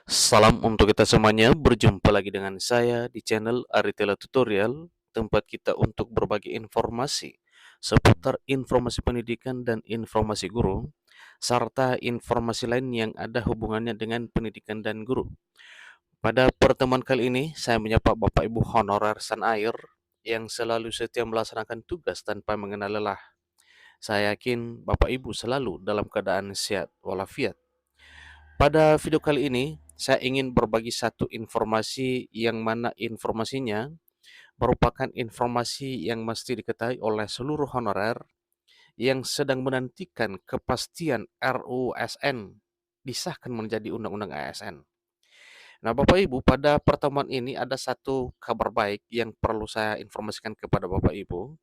Salam untuk kita semuanya, berjumpa lagi dengan saya di channel Aritela Tutorial, tempat kita untuk berbagi informasi seputar informasi pendidikan dan informasi guru, serta informasi lain yang ada hubungannya dengan pendidikan dan guru. Pada pertemuan kali ini, saya menyapa Bapak Ibu honorer Sanair yang selalu setia melaksanakan tugas tanpa mengenal lelah. Saya yakin Bapak Ibu selalu dalam keadaan sehat walafiat. Pada video kali ini, saya ingin berbagi satu informasi yang mana informasinya merupakan informasi yang mesti diketahui oleh seluruh honorer yang sedang menantikan kepastian RUU ASN disahkan menjadi Undang-Undang ASN. Nah, Bapak Ibu, pada pertemuan ini ada satu kabar baik yang perlu saya informasikan kepada Bapak Ibu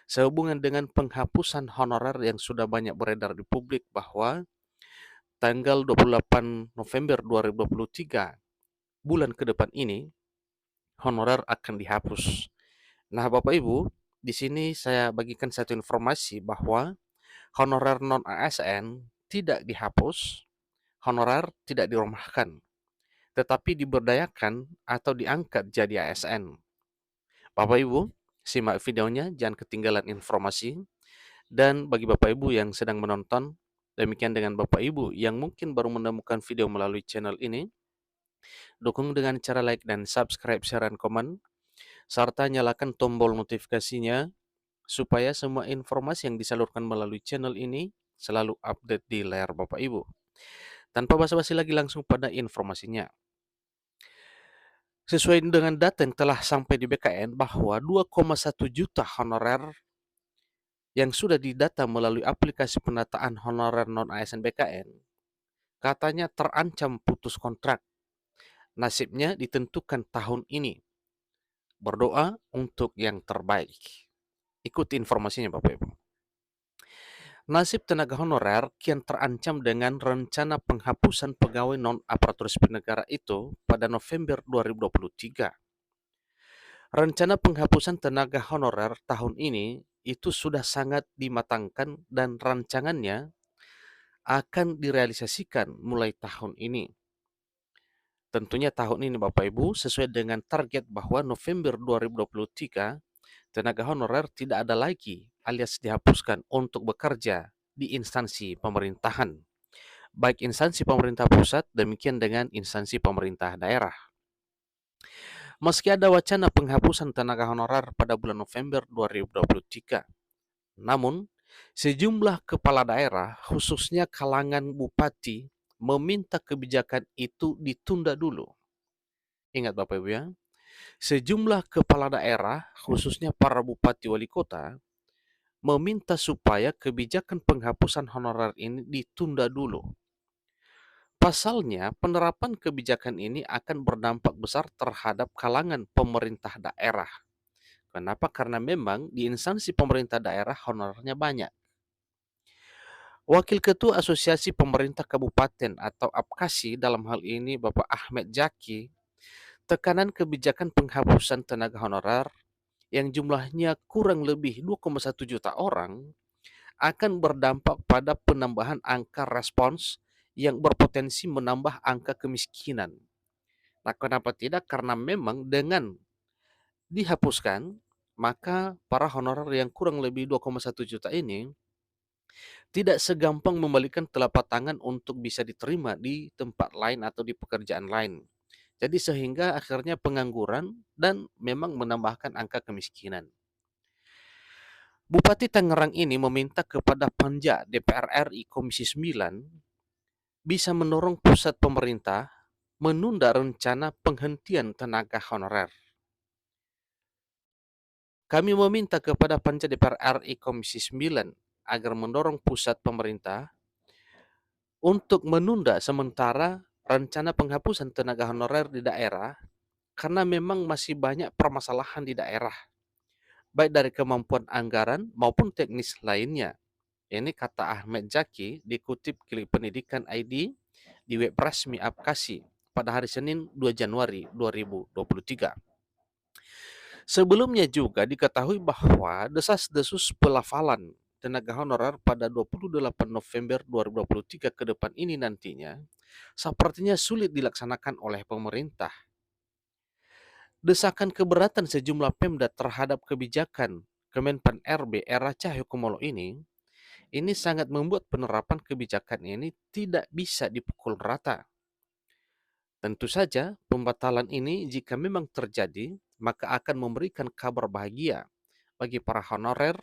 sehubungan dengan penghapusan honorer yang sudah banyak beredar di publik bahwa tanggal 28 November 2023 bulan ke depan ini honorer akan dihapus. Nah, Bapak Ibu, di sini saya bagikan satu informasi bahwa honorer non ASN tidak dihapus, honorer tidak dirumahkan, tetapi diberdayakan atau diangkat jadi ASN. Bapak Ibu, simak videonya, jangan ketinggalan informasi. Dan bagi Bapak Ibu yang sedang menonton, demikian dengan Bapak Ibu yang mungkin baru menemukan video melalui channel ini, dukung dengan cara like dan subscribe, share, dan komen, serta nyalakan tombol notifikasinya supaya semua informasi yang disalurkan melalui channel ini selalu update di layar Bapak Ibu. Tanpa basa-basi lagi langsung pada informasinya. Sesuai dengan data yang telah sampai di BKN bahwa 2,1 juta honorer yang sudah didata melalui aplikasi penataan honorer non-ASN BKN katanya terancam putus kontrak. Nasibnya ditentukan tahun ini. Berdoa untuk yang terbaik. Ikuti informasinya Bapak Ibu. Nasib tenaga honorer kian terancam dengan rencana penghapusan pegawai non-aparatur sipil negara itu pada November 2023. Rencana penghapusan tenaga honorer tahun ini itu sudah sangat dimatangkan dan rancangannya akan direalisasikan mulai tahun ini. Tentunya tahun ini Bapak Ibu sesuai dengan target bahwa November 2023 tenaga honorer tidak ada lagi alias dihapuskan untuk bekerja di instansi pemerintahan. Baik instansi pemerintah pusat, demikian dengan instansi pemerintah daerah. Meski ada wacana penghapusan tenaga honorer pada bulan November 2023, namun sejumlah kepala daerah, khususnya kalangan bupati, meminta kebijakan itu ditunda dulu. Ingat Bapak Ibu ya, sejumlah kepala daerah, khususnya para bupati wali kota, meminta supaya kebijakan penghapusan honorer ini ditunda dulu. Pasalnya, penerapan kebijakan ini akan berdampak besar terhadap kalangan pemerintah daerah. Kenapa? Karena memang di instansi pemerintah daerah honorernya banyak. Wakil Ketua Asosiasi Pemerintah Kabupaten atau APKASI dalam hal ini Bapak Ahmed Jaki, tekanan kebijakan penghapusan tenaga honorer yang jumlahnya kurang lebih 2,1 juta orang akan berdampak pada penambahan angka respons yang berpotensi menambah angka kemiskinan. Nah, kenapa tidak? Karena memang dengan dihapuskan, maka para honorer yang kurang lebih 2,1 juta ini tidak segampang membalikan telapak tangan untuk bisa diterima di tempat lain atau di pekerjaan lain. Jadi sehingga akhirnya pengangguran dan memang menambahkan angka kemiskinan. Bupati Tangerang ini meminta kepada Panja DPR RI Komisi 9 bisa mendorong pusat pemerintah menunda rencana penghentian tenaga honorer. Kami meminta kepada Panja DPR RI Komisi 9 agar mendorong pusat pemerintah untuk menunda sementara rencana penghapusan tenaga honorer di daerah karena memang masih banyak permasalahan di daerah, baik dari kemampuan anggaran maupun teknis lainnya. Ini kata Ahmed Jaki dikutip Klik Pendidikan ID di web resmi APKASI pada hari Senin 2 Januari 2023. Sebelumnya juga diketahui bahwa desas-desus pelafalan tenaga honorer pada 28 November 2023 ke depan ini nantinya sepertinya sulit dilaksanakan oleh pemerintah. Desakan keberatan sejumlah Pemda terhadap kebijakan Kemenpan RB era Cahyokumolo ini sangat membuat penerapan kebijakan ini tidak bisa dipukul rata. Tentu saja, pembatalan ini jika memang terjadi, maka akan memberikan kabar bahagia bagi para honorer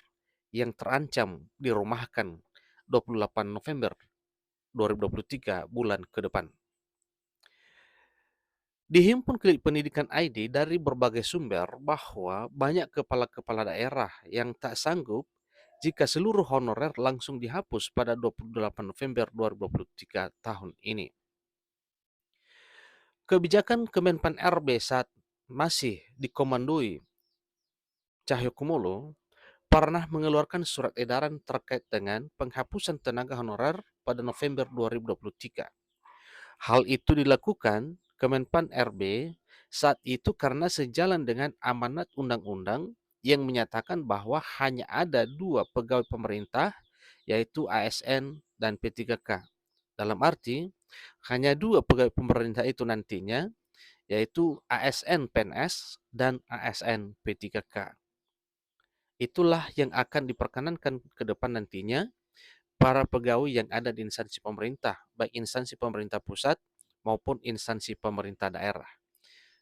yang terancam dirumahkan 28 November 2023 bulan ke depan. Dihimpun Klik Pendidikan ID dari berbagai sumber bahwa banyak kepala-kepala daerah yang tak sanggup jika seluruh honorer langsung dihapus pada 28 November 2023 tahun ini. Kebijakan Kemenpan RB saat masih dikomandoi Cahyokumolo pernah mengeluarkan surat edaran terkait dengan penghapusan tenaga honorer pada November 2023. Hal itu dilakukan Kemenpan RB saat itu karena sejalan dengan amanat undang-undang yang menyatakan bahwa hanya ada dua pegawai pemerintah, yaitu ASN dan P3K. Dalam arti, hanya dua pegawai pemerintah itu nantinya, yaitu ASN PNS dan ASN P3K. Itulah yang akan diperkenankan ke depan nantinya para pegawai yang ada di instansi pemerintah, baik instansi pemerintah pusat maupun instansi pemerintah daerah.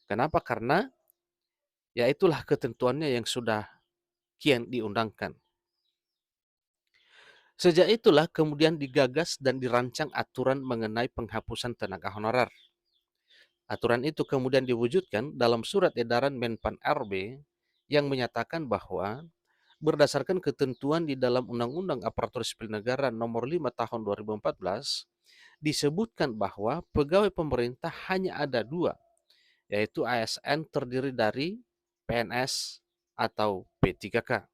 Kenapa? Karena ya itulah ketentuannya yang sudah kian diundangkan. Sejak itulah kemudian digagas dan dirancang aturan mengenai penghapusan tenaga honorer. Aturan itu kemudian diwujudkan dalam surat edaran Menpan RB yang menyatakan bahwa berdasarkan ketentuan di dalam Undang-Undang Aparatur Sipil Negara Nomor 5 Tahun 2014, disebutkan bahwa pegawai pemerintah hanya ada dua, yaitu ASN terdiri dari PNS atau P3K.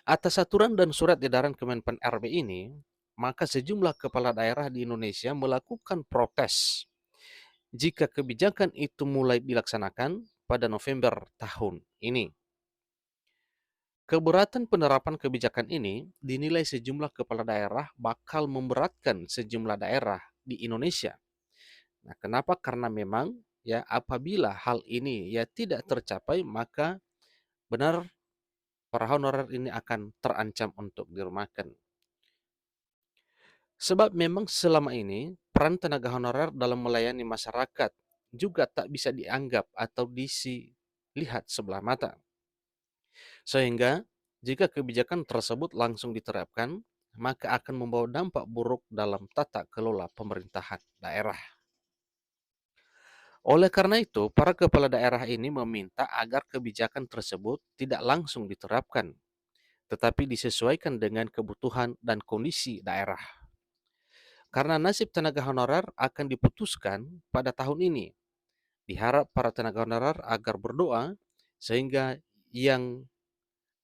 Atas aturan dan surat edaran Kemenpan RB ini, maka sejumlah kepala daerah di Indonesia melakukan protes jika kebijakan itu mulai dilaksanakan pada November tahun ini. Keberatan penerapan kebijakan ini dinilai sejumlah kepala daerah bakal memberatkan sejumlah daerah di Indonesia. Nah, kenapa? Karena memang ya apabila hal ini ya tidak tercapai, maka benar para honorer ini akan terancam untuk dirumahkan. Sebab memang selama ini peran tenaga honorer dalam melayani masyarakat juga tak bisa dianggap atau dilihat sebelah mata. Sehingga jika kebijakan tersebut langsung diterapkan, maka akan membawa dampak buruk dalam tata kelola pemerintahan daerah. Oleh karena itu, para kepala daerah ini meminta agar kebijakan tersebut tidak langsung diterapkan, tetapi disesuaikan dengan kebutuhan dan kondisi daerah. Karena nasib tenaga honorer akan diputuskan pada tahun ini, diharap para tenaga honorer agar berdoa sehingga yang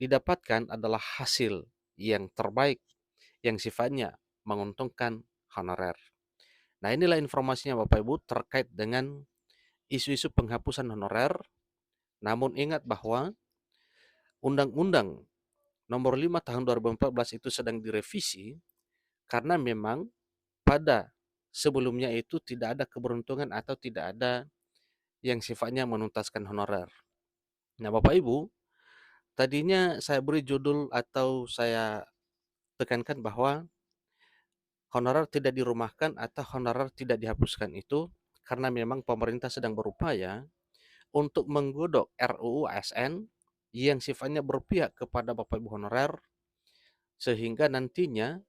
didapatkan adalah hasil yang terbaik yang sifatnya menguntungkan honorer. Nah, inilah informasinya Bapak Ibu terkait dengan isu-isu penghapusan honorer. Namun ingat bahwa Undang-Undang Nomor 5 Tahun 2014 itu sedang direvisi karena memang pada sebelumnya itu tidak ada keberuntungan atau tidak ada yang sifatnya menuntaskan honorer. Nah, Bapak Ibu, tadinya saya beri judul atau saya tekankan bahwa honorer tidak dirumahkan atau honorer tidak dihapuskan itu karena memang pemerintah sedang berupaya untuk menggodok RUU ASN yang sifatnya berpihak kepada Bapak Ibu honorer, sehingga nantinya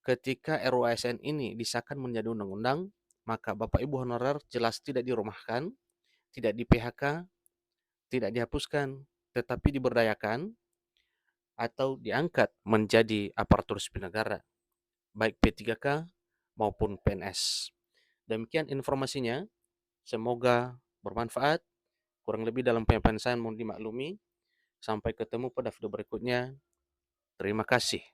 ketika RUU ASN ini disahkan menjadi undang-undang, maka Bapak Ibu honorer jelas tidak dirumahkan, tidak di PHK, tidak dihapuskan, tetapi diberdayakan atau diangkat menjadi aparatur sipil negara, baik P3K maupun PNS. Demikian informasinya, semoga bermanfaat. Kurang lebih dalam penyampaian saya mohon dimaklumi. Sampai ketemu pada video berikutnya. Terima kasih.